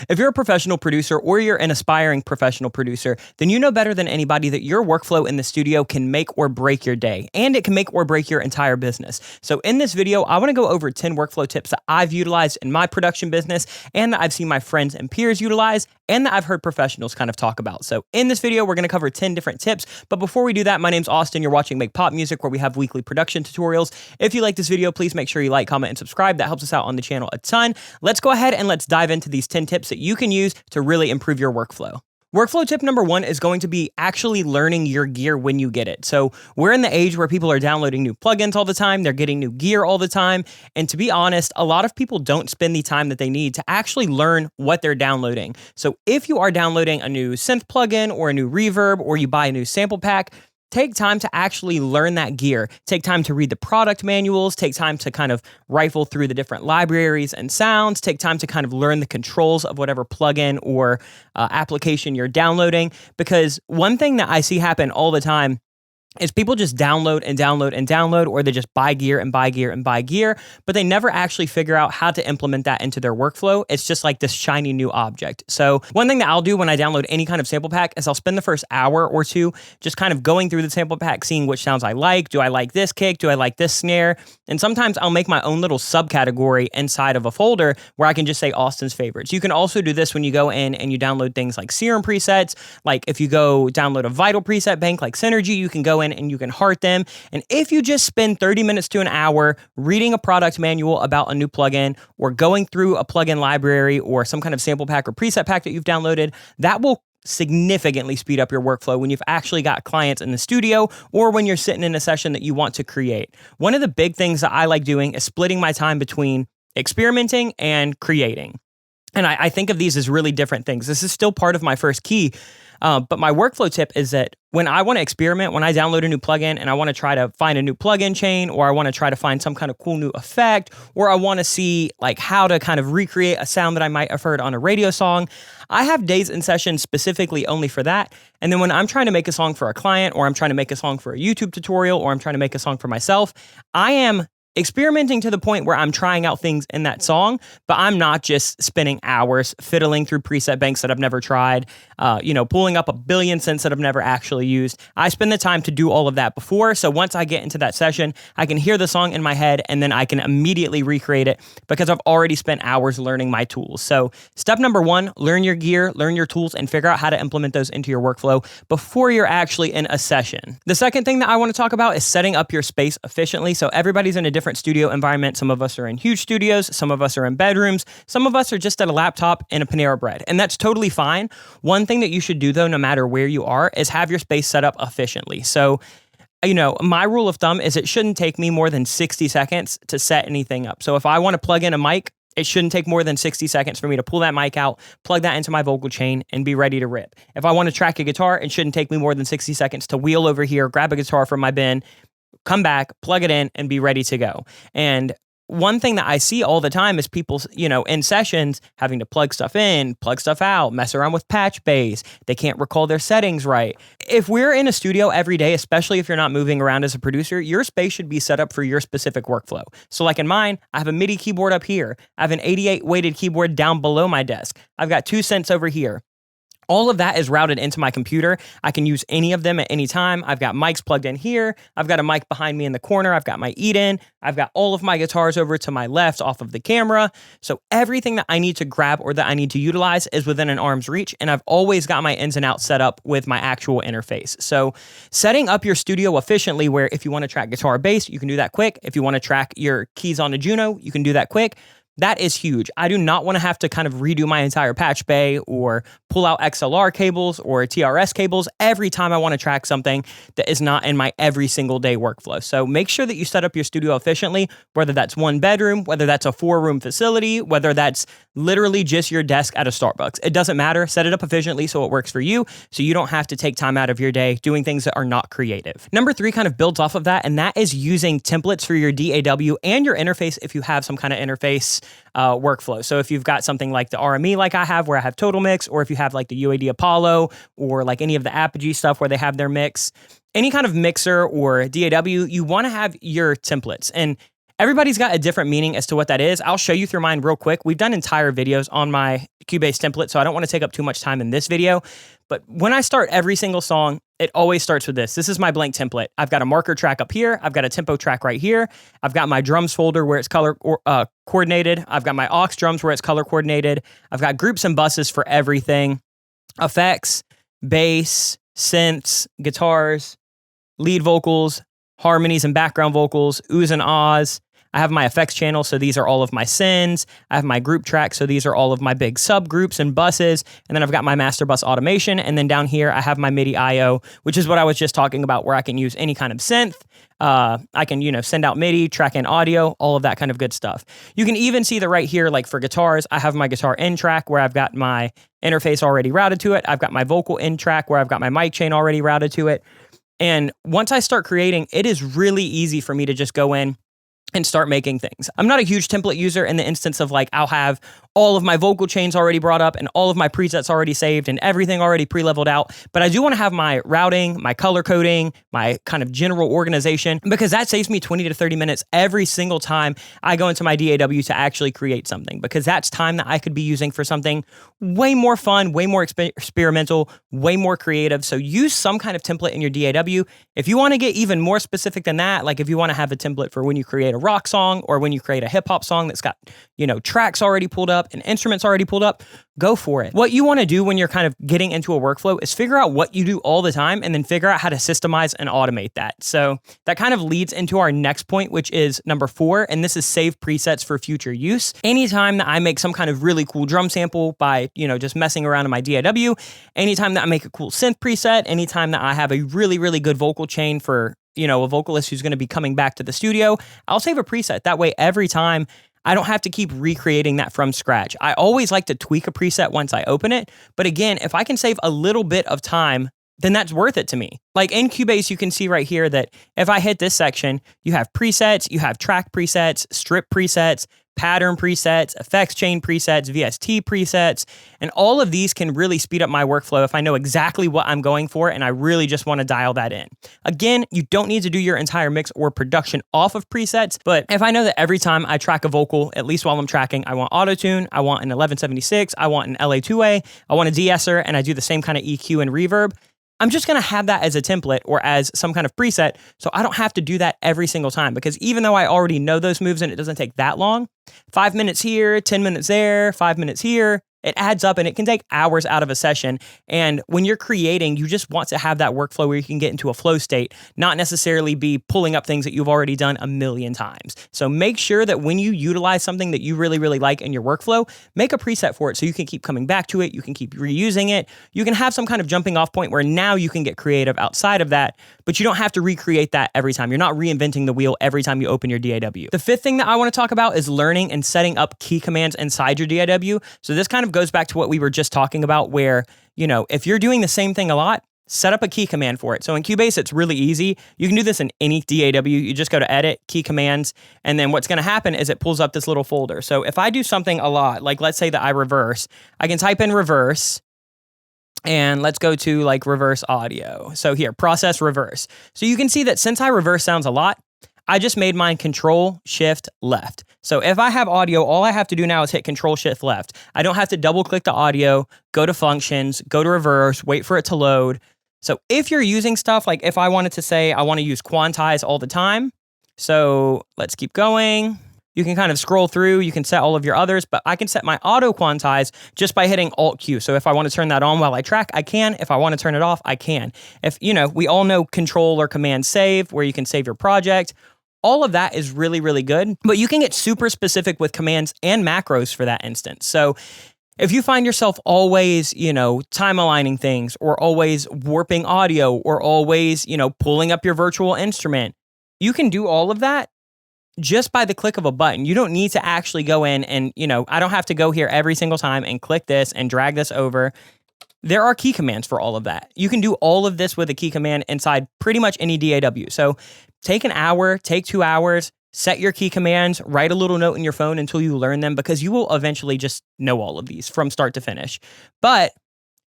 If you're a professional producer or you're an aspiring professional producer, then you know better than anybody that your workflow in the studio can make or break your day, and it can make or break your entire business. So in this video, I want to go over 10 workflow tips that I've utilized in my production business and that I've seen my friends and peers utilize and that I've heard professionals kind of talk about. So in this video, we're going to cover 10 different tips. But before we do that, my name's Austin. You're watching Make Pop Music, where we have weekly production tutorials. If you like this video, please make sure you like, comment, and subscribe. That helps us out on the channel a ton. Let's go ahead and let's dive into these 10 tips that you can use to really improve your workflow. Workflow tip number 1 is going to be actually learning your gear when you get it. So we're in the age where people are downloading new plugins all the time. They're getting new gear all the time. And to be honest, a lot of people don't spend the time that they need to actually learn what they're downloading. So if you are downloading a new synth plugin or a new reverb, or you buy a new sample pack, take time to actually learn that gear. Take time to read the product manuals. Take time to kind of rifle through the different libraries and sounds. Take time to kind of learn the controls of whatever plugin or application you're downloading. Because one thing that I see happen all the time is people just download and download and download, or they just buy gear and buy gear and buy gear, but they never actually figure out how to implement that into their workflow. It's just like this shiny new object. So one thing that I'll do when I download any kind of sample pack is I'll spend the first hour or two just kind of going through the sample pack, seeing which sounds I like. Do I like this kick? Do I like this snare? And sometimes I'll make my own little subcategory inside of a folder where I can just say Austin's favorites. You can also do this when you go in and you download things like Serum presets. Like if you go download a Vital preset bank like Synergy, you can go in and you can heart them. And if you just spend 30 minutes to an hour reading a product manual about a new plugin, or going through a plugin library or some kind of sample pack or preset pack that you've downloaded, that will significantly speed up your workflow when you've actually got clients in the studio or when you're sitting in a session that you want to create. One of the big things that I like doing is splitting my time between experimenting and creating. And I think of these as really different things. This is still part of my first key. But my workflow tip is that when I want to experiment, when I download a new plugin and I want to try to find a new plugin chain, or I want to try to find some kind of cool new effect, or I want to see like how to kind of recreate a sound that I might have heard on a radio song, I have days and sessions specifically only for that. And then when I'm trying to make a song for a client, or I'm trying to make a song for a YouTube tutorial, or I'm trying to make a song for myself, I am experimenting to the point where I'm trying out things in that song, but I'm not just spending hours fiddling through preset banks that I've never tried, pulling up a billion synths that I've never actually used. I spend the time to do all of that before, so once I get into that session, I can hear the song in my head and then I can immediately recreate it because I've already spent hours learning my tools. So step number 1, learn your gear, learn your tools, and figure out how to implement those into your workflow before you're actually in a session. The second thing that I want to talk about is setting up your space efficiently. So everybody's in a different studio environment. Some of us are in huge studios, some of us are in bedrooms, some of us are just at a laptop and a Panera Bread, and that's totally fine. One thing that you should do though, no matter where you are, is have your space set up efficiently. So, my rule of thumb is it shouldn't take me more than 60 seconds to set anything up. So if I want to plug in a mic, it shouldn't take more than 60 seconds for me to pull that mic out, plug that into my vocal chain, and be ready to rip. If I want to track a guitar, it shouldn't take me more than 60 seconds to wheel over here, grab a guitar from my bin, come back, plug it in, and be ready to go. And one thing that I see all the time is people, in sessions having to plug stuff in, plug stuff out, mess around with patch bays. They can't recall their settings right. If we're in a studio every day, especially if you're not moving around as a producer, your space should be set up for your specific workflow. So like in mine, I have a MIDI keyboard up here. I have an 88 weighted keyboard down below my desk. I've got 2 synths over here. All of that is routed into my computer. I can use any of them at any time. I've got mics plugged in here. I've got a mic behind me in the corner. I've got my eat-in. I've got all of my guitars over to my left off of the camera. So everything that I need to grab or that I need to utilize is within an arm's reach, and I've always got my ins and outs set up with my actual interface. So setting up your studio efficiently, where if you want to track guitar or bass, you can do that quick. If you want to track your keys on a Juno, you can do that quick. That is huge. I do not want to have to kind of redo my entire patch bay or pull out XLR cables or TRS cables every time I want to track something that is not in my every single day workflow. So make sure that you set up your studio efficiently, whether that's 1 bedroom, whether that's a 4-room facility, whether that's literally just your desk at a Starbucks. It doesn't matter. Set it up efficiently so it works for you, so you don't have to take time out of your day doing things that are not creative. Number 3 kind of builds off of that, and that is using templates for your DAW and your interface if you have some kind of interface workflow. So if you've got something like the RME like I have, where I have Total Mix, or if you have like the UAD Apollo or like any of the Apogee stuff where they have their mix, any kind of mixer or DAW, you want to have your templates. And Everybody's got a different meaning as to what that is. I'll show you through mine real quick. We've done entire videos on my Cubase template, so I don't want to take up too much time in this video. But when I start every single song, it always starts with this. This is my blank template. I've got a marker track up here. I've got a tempo track right here. I've got my drums folder where it's color coordinated. I've got my aux drums where it's color coordinated. I've got groups and buses for everything. Effects, bass, synths, guitars, lead vocals, harmonies and background vocals, oohs and ahs. I have my effects channel, so these are all of my sends. I have my group track, so these are all of my big subgroups and buses. And then I've got my master bus automation. And then down here, I have my MIDI I/O, which is what I was just talking about, where I can use any kind of synth. I can, send out MIDI, track in audio, all of that kind of good stuff. You can even see that right here, like for guitars, I have my guitar in track where I've got my interface already routed to it. I've got my vocal in track where I've got my mic chain already routed to it. And once I start creating, it is really easy for me to just go in and start making things. I'm not a huge template user in the instance of like, I'll have all of my vocal chains already brought up and all of my presets already saved and everything already pre-leveled out. But I do want to have my routing, my color coding, my kind of general organization, because that saves me 20 to 30 minutes every single time I go into my DAW to actually create something, because that's time that I could be using for something way more fun, way more experimental, way more creative. So use some kind of template in your DAW. If you want to get even more specific than that, like if you want to have a template for when you create a rock song or when you create a hip hop song that's got, tracks already pulled up and instruments already pulled up, go for it. What you want to do when you're kind of getting into a workflow is figure out what you do all the time and then figure out how to systemize and automate that. So that kind of leads into our next point, which is number 4, and this is save presets for future use. Anytime that I make some kind of really cool drum sample by, just messing around in my DAW, anytime that I make a cool synth preset, anytime that I have a really, really good vocal chain for, a vocalist who's going to be coming back to the studio, I'll save a preset. That way, every time I don't have to keep recreating that from scratch. I always like to tweak a preset once I open it. But again, if I can save a little bit of time, then that's worth it to me. Like in Cubase, you can see right here that if I hit this section, you have presets, you have track presets, strip presets, pattern presets, effects chain presets, VST presets, and all of these can really speed up my workflow if I know exactly what I'm going for and I really just want to dial that in. Again, you don't need to do your entire mix or production off of presets, but if I know that every time I track a vocal, at least while I'm tracking, I want auto-tune, I want an 1176, I want an LA2A, I want a de-esser, and I do the same kind of EQ and reverb, I'm just going to have that as a template or as some kind of preset, so I don't have to do that every single time, because even though I already know those moves and it doesn't take that long, 5 minutes here, 10 minutes there, 5 minutes here, it adds up and it can take hours out of a session. And when you're creating, you just want to have that workflow where you can get into a flow state, not necessarily be pulling up things that you've already done a million times. So make sure that when you utilize something that you really, really like in your workflow, make a preset for it so you can keep coming back to it. You can keep reusing it. You can have some kind of jumping off point where now you can get creative outside of that, but you don't have to recreate that every time. You're not reinventing the wheel every time you open your DAW. The 5th thing that I want to talk about is learning and setting up key commands inside your DAW. So this kind of goes back to what we were just talking about where, if you're doing the same thing a lot, set up a key command for it. So in Cubase, it's really easy. You can do this in any DAW. You just go to Edit, Key Commands, and then what's going to happen is it pulls up this little folder. So if I do something a lot, like let's say that I reverse, I can type in reverse, and let's go to like reverse audio. So here, process reverse. So you can see that since I reverse sounds a lot, I just made mine Control Shift Left. So if I have audio, all I have to do now is hit Control Shift Left. I don't have to double click the audio, go to functions, go to reverse, wait for it to load. So if you're using stuff like if I wanted to say I want to use quantize all the time, so let's keep going. You can kind of scroll through, you can set all of your others, but I can set my auto quantize just by hitting Alt Q. So if I want to turn that on while I track, I can. If I want to turn it off, I can. If, we all know Control or Command Save, where you can save your project. All of that is really, really good, but you can get super specific with commands and macros for that instance. So if you find yourself always, time aligning things or always warping audio or always, pulling up your virtual instrument, you can do all of that just by the click of a button. You don't need to actually go in and, I don't have to go here every single time and click this and drag this over. There are key commands for all of that. You can do all of this with a key command inside pretty much any DAW. So take an hour, take 2 hours, set your key commands, write a little note in your phone until you learn them, because you will eventually just know all of these from start to finish. But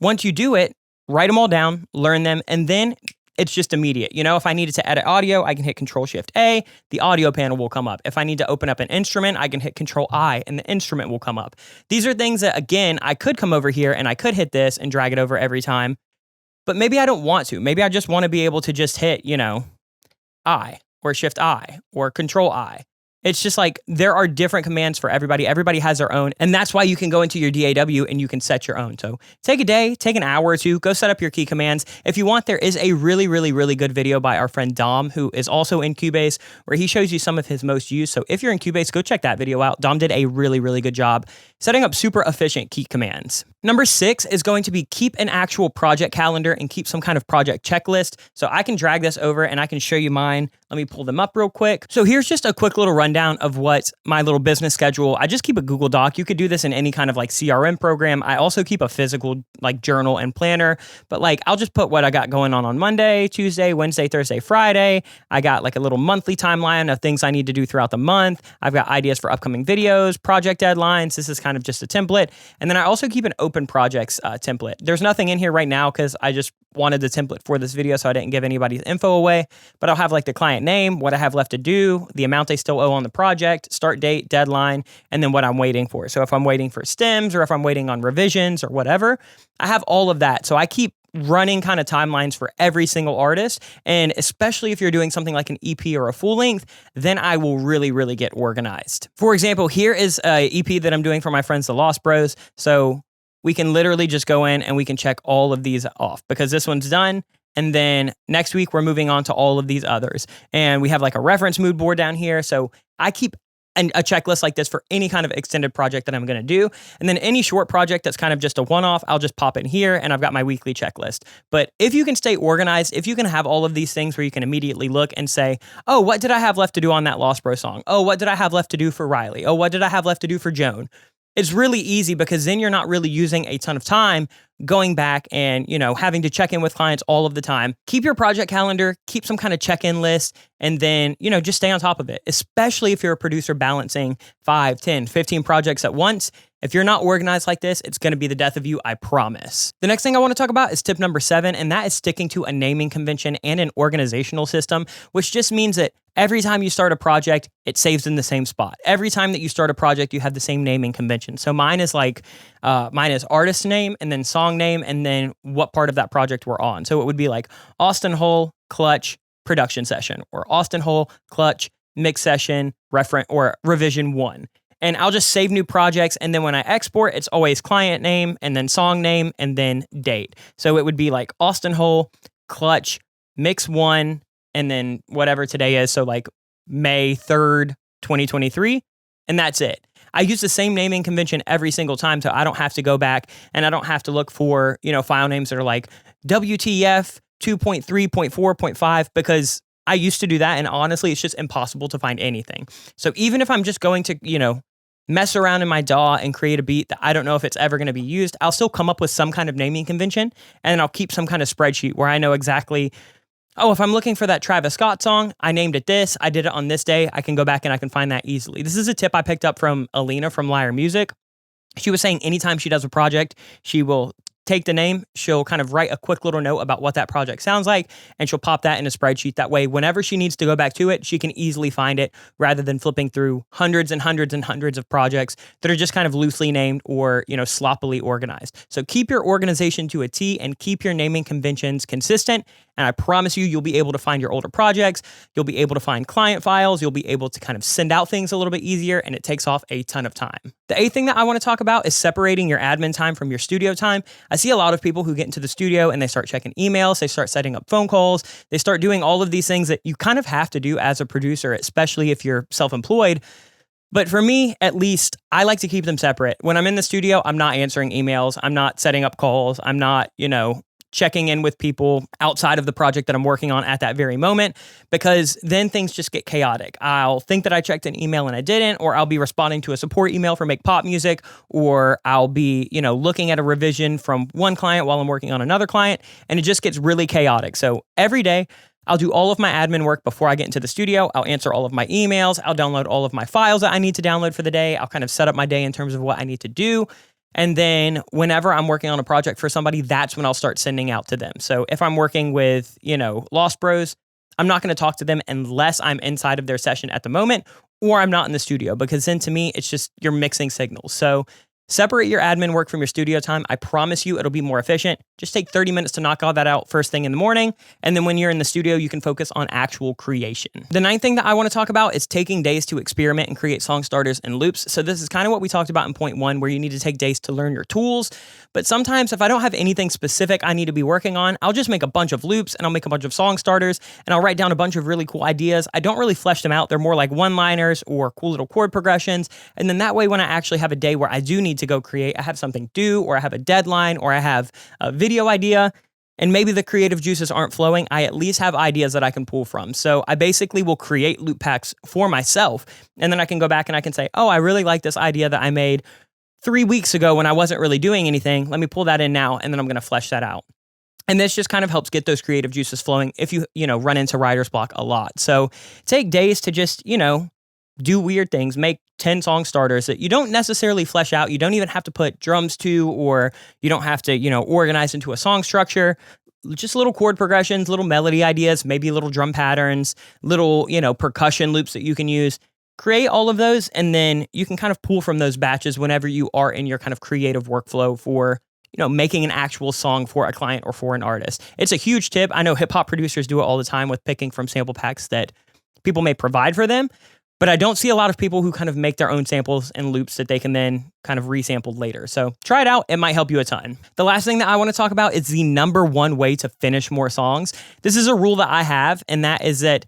once you do it, write them all down, learn them, and then it's just immediate. You know, if I needed to edit audio, I can hit Control-Shift-A, the audio panel will come up. If I need to open up an instrument, I can hit Control-I and the instrument will come up. These are things that, again, I could come over here and I could hit this and drag it over every time, but maybe I don't want to. Maybe I just want to be able to just hit, you know, I or Shift-I or Control-I. It's just like there are different commands for everybody. Everybody has their own. And that's why you can go into your DAW and you can set your own. So take a day, take an hour or two, go set up your key commands. If you want, there is a really, really, really good video by our friend Dom, who is also in Cubase, where he shows you some of his most used. So if you're in Cubase, go check that video out. Dom did a really, really good job setting up super efficient key commands. Number 6 is going to be keep an actual project calendar and keep some kind of project checklist. So I can drag this over and I can show you mine. Let me pull them up real quick. So here's just a quick little rundown of what my little business schedule. I just keep a Google Doc. You could do this in any kind of like CRM program. I also keep a physical like journal and planner, but like I'll just put what I got going on Monday, Tuesday, Wednesday, Thursday, Friday. I got like a little monthly timeline of things I need to do throughout the month. I've got ideas for upcoming videos, project deadlines. This is kind of just a template. And then I also keep an open projects template. There's nothing in here right now because I just wanted the template for this video, so I didn't give anybody's info away, but I'll have like the client name, what I have left to do, the amount they still owe on the project, start date, deadline, and then what I'm waiting for. So if I'm waiting for stems or if I'm waiting on revisions or whatever, I have all of that. So I keep running kind of timelines for every single artist. And especially if you're doing something like an EP or a full length, then I will really, really get organized. For example, here is a EP that I'm doing for my friends, the Lost Bros. So we can literally just go in and we can check all of these off because this one's done. And then next week, we're moving on to all of these others. And we have like a reference mood board down here. So I keep a checklist like this for any kind of extended project that I'm going to do. And then any short project that's kind of just a one-off, I'll just pop in here and I've got my weekly checklist. But if you can stay organized, if you can have all of these things where you can immediately look and say, oh, what did I have left to do on that Lost Bro song? Oh, what did I have left to do for Riley? Oh, what did I have left to do for Joan? It's really easy because then you're not really using a ton of time going back and, you know, having to check in with clients all of the time. Keep your project calendar, keep some kind of check-in list, and then, you know, just stay on top of it, especially if you're a producer balancing 5, 10, 15 projects at once. If you're not organized like this, it's going to be the death of you, I promise. The next thing I want to talk about is tip number 7, and that is sticking to a naming convention and an organizational system, which just means that every time you start a project, it saves in the same spot. Every time that you start a project, you have the same naming convention. So mine is artist name and then song name and then what part of that project we're on. So it would be like Austin Hole, Clutch, production session, or Austin Hole, Clutch, mix session, reference, or revision 1. And I'll just save new projects. And then when I export, it's always client name and then song name and then date. So it would be like Austin Hole, Clutch, mix 1, and then whatever today is. So like May 3rd, 2023. And that's it. I use the same naming convention every single time, so I don't have to go back and I don't have to look for, you know, file names that are like WTF 2.3.4.5 because I used to do that, and honestly, it's just impossible to find anything. So even if I'm just going to, you know, mess around in my DAW and create a beat that I don't know if it's ever going to be used, I'll still come up with some kind of naming convention, and then I'll keep some kind of spreadsheet where I know exactly, oh, if I'm looking for that Travis Scott song, I named it this, I did it on this day, I can go back and I can find that easily. This is a tip I picked up from Alina from Lyre Music. She was saying anytime she does a project, she will take the name, she'll kind of write a quick little note about what that project sounds like, and she'll pop that in a spreadsheet. That way, whenever she needs to go back to it, she can easily find it rather than flipping through hundreds and hundreds and hundreds of projects that are just kind of loosely named or, you know, sloppily organized. So keep your organization to a T and keep your naming conventions consistent. And I promise you'll be able to find your older projects. You'll be able to find client files. You'll be able to kind of send out things a little bit easier, and it takes off a ton of time. The 8th thing that I want to talk about is separating your admin time from your studio time. I see a lot of people who get into the studio and they start checking emails, they start setting up phone calls, they start doing all of these things that you kind of have to do as a producer, especially if you're self-employed. But for me, at least, I like to keep them separate. When I'm in the studio, I'm not answering emails, I'm not setting up calls, I'm not, you know, checking in with people outside of the project that I'm working on at that very moment, because then things just get chaotic. I'll think that I checked an email and I didn't, or I'll be responding to a support email for Make Pop Music, or I'll be, you know, looking at a revision from one client while I'm working on another client, and it just gets really chaotic. So every day, I'll do all of my admin work before I get into the studio. I'll answer all of my emails. I'll download all of my files that I need to download for the day. I'll kind of set up my day in terms of what I need to do. And then whenever I'm working on a project for somebody, that's when I'll start sending out to them. So if I'm working with, Lost Bros, I'm not going to talk to them unless I'm inside of their session at the moment or I'm not in the studio, because then to me, it's just you're mixing signals. So separate your admin work from your studio time. I promise you it'll be more efficient. Just take 30 minutes to knock all that out first thing in the morning. And then when you're in the studio, you can focus on actual creation. The ninth thing that I want to talk about is taking days to experiment and create song starters and loops. So this is kind of what we talked about in point 1, where you need to take days to learn your tools. But sometimes if I don't have anything specific I need to be working on, I'll just make a bunch of loops and I'll make a bunch of song starters and I'll write down a bunch of really cool ideas. I don't really flesh them out. They're more like one-liners or cool little chord progressions. And then that way, when I actually have a day where I do need to go create, I have something due, or I have a deadline, or I have a video idea, and maybe the creative juices aren't flowing, I at least have ideas that I can pull from. So I basically will create loop packs for myself, and then I can go back and I can say, oh, I really like this idea that I made 3 weeks ago when I wasn't really doing anything. Let me pull that in now, and then I'm going to flesh that out. And this just kind of helps get those creative juices flowing if you run into writer's block a lot. So take days to just, do weird things, make 10 song starters that you don't necessarily flesh out. You don't even have to put drums to, or you don't have to, organize into a song structure. Just little chord progressions, little melody ideas, maybe little drum patterns, little, percussion loops that you can use. Create all of those, and then you can kind of pull from those batches whenever you are in your kind of creative workflow for, making an actual song for a client or for an artist. It's a huge tip. I know hip hop producers do it all the time with picking from sample packs that people may provide for them. But I don't see a lot of people who kind of make their own samples and loops that they can then kind of resample later. So try it out. It might help you a ton. The last thing that I want to talk about is the number one way to finish more songs. This is a rule that I have, and that is that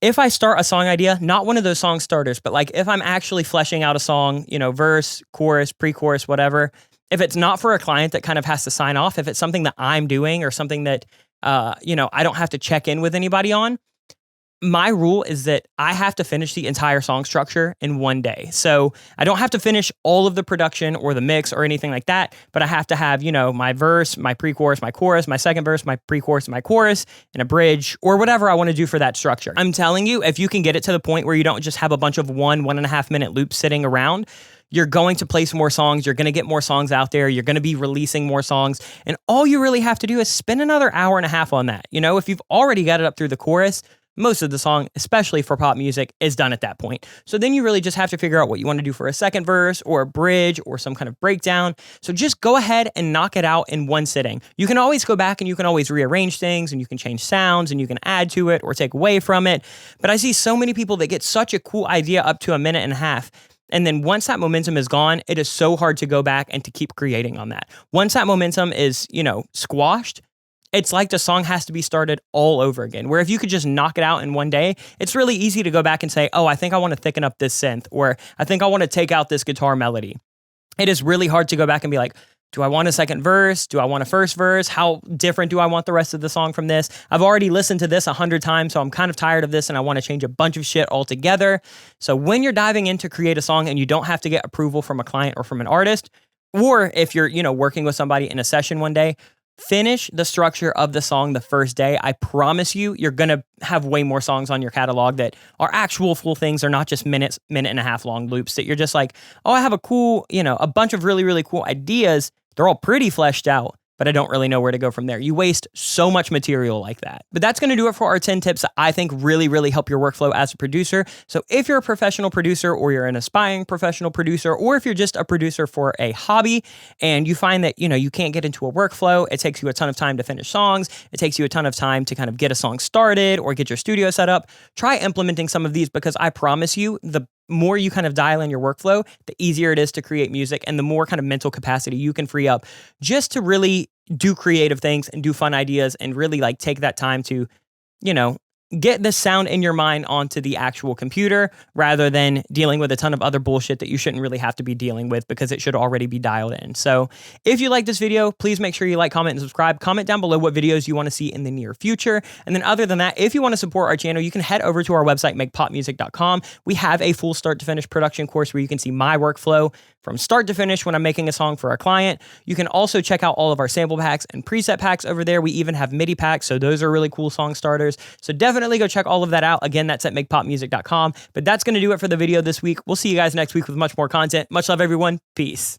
if I start a song idea, not one of those song starters, but like if I'm actually fleshing out a song, verse, chorus, pre-chorus, whatever, if it's not for a client that kind of has to sign off, if it's something that I'm doing or something that, I don't have to check in with anybody on, my rule is that I have to finish the entire song structure in one day. So I don't have to finish all of the production or the mix or anything like that, but I have to have, my verse, my pre-chorus, my chorus, my second verse, my pre-chorus, my chorus, and a bridge, or whatever I want to do for that structure. I'm telling you, if you can get it to the point where you don't just have a bunch of 1.5 minute loops sitting around, you're going to place more songs, you're going to get more songs out there, you're going to be releasing more songs, and all you really have to do is spend another hour and a half on that. If you've already got it up through the chorus, most of the song, especially for pop music, is done at that point. So then you really just have to figure out what you want to do for a second verse or a bridge or some kind of breakdown. So just go ahead and knock it out in one sitting. You can always go back and you can always rearrange things, and you can change sounds, and you can add to it or take away from it. But I see so many people that get such a cool idea up to 1.5 minutes. And then once that momentum is gone, it is so hard to go back and to keep creating on that. Once that momentum is, squashed, it's like the song has to be started all over again. Where if you could just knock it out in one day, it's really easy to go back and say, oh, I think I want to thicken up this synth, or I think I want to take out this guitar melody. It is really hard to go back and be like, do I want a second verse? Do I want a first verse? How different do I want the rest of the song from this? I've already listened to this 100 times, so I'm kind of tired of this and I want to change a bunch of shit altogether. So when you're diving in to create a song and you don't have to get approval from a client or from an artist, or if you're, working with somebody in a session one day, finish the structure of the song the first day. I promise you, you're going to have way more songs on your catalog that are actual full things. They're not just minute and a half long loops that you're just like, oh, I have a cool, a bunch of really, really cool ideas. They're all pretty fleshed out, but I don't really know where to go from there. You waste so much material like that. But that's going to do it for our 10 tips that I think really, really help your workflow as a producer. So if you're a professional producer, or you're an aspiring professional producer, or if you're just a producer for a hobby and you find that, you can't get into a workflow, it takes you a ton of time to finish songs, it takes you a ton of time to kind of get a song started or get your studio set up, try implementing some of these, because I promise you, the more you kind of dial in your workflow, the easier it is to create music, and the more kind of mental capacity you can free up just to really do creative things and do fun ideas, and really like take that time to, get the sound in your mind onto the actual computer, rather than dealing with a ton of other bullshit that you shouldn't really have to be dealing with, because it should already be dialed in. So if you like this video, please make sure you like, comment, and subscribe. Comment down below what videos you want to see in the near future. And then other than that, if you want to support our channel, you can head over to our website, makepopmusic.com. We have a full start to finish production course where you can see my workflow from start to finish when I'm making a song for a client. You can also check out all of our sample packs and preset packs over there. We even have MIDI packs, so those are really cool song starters. So definitely go check all of that out. Again, that's at makepopmusic.com. But that's going to do it for the video this week. We'll see you guys next week with much more content. Much love, everyone. Peace.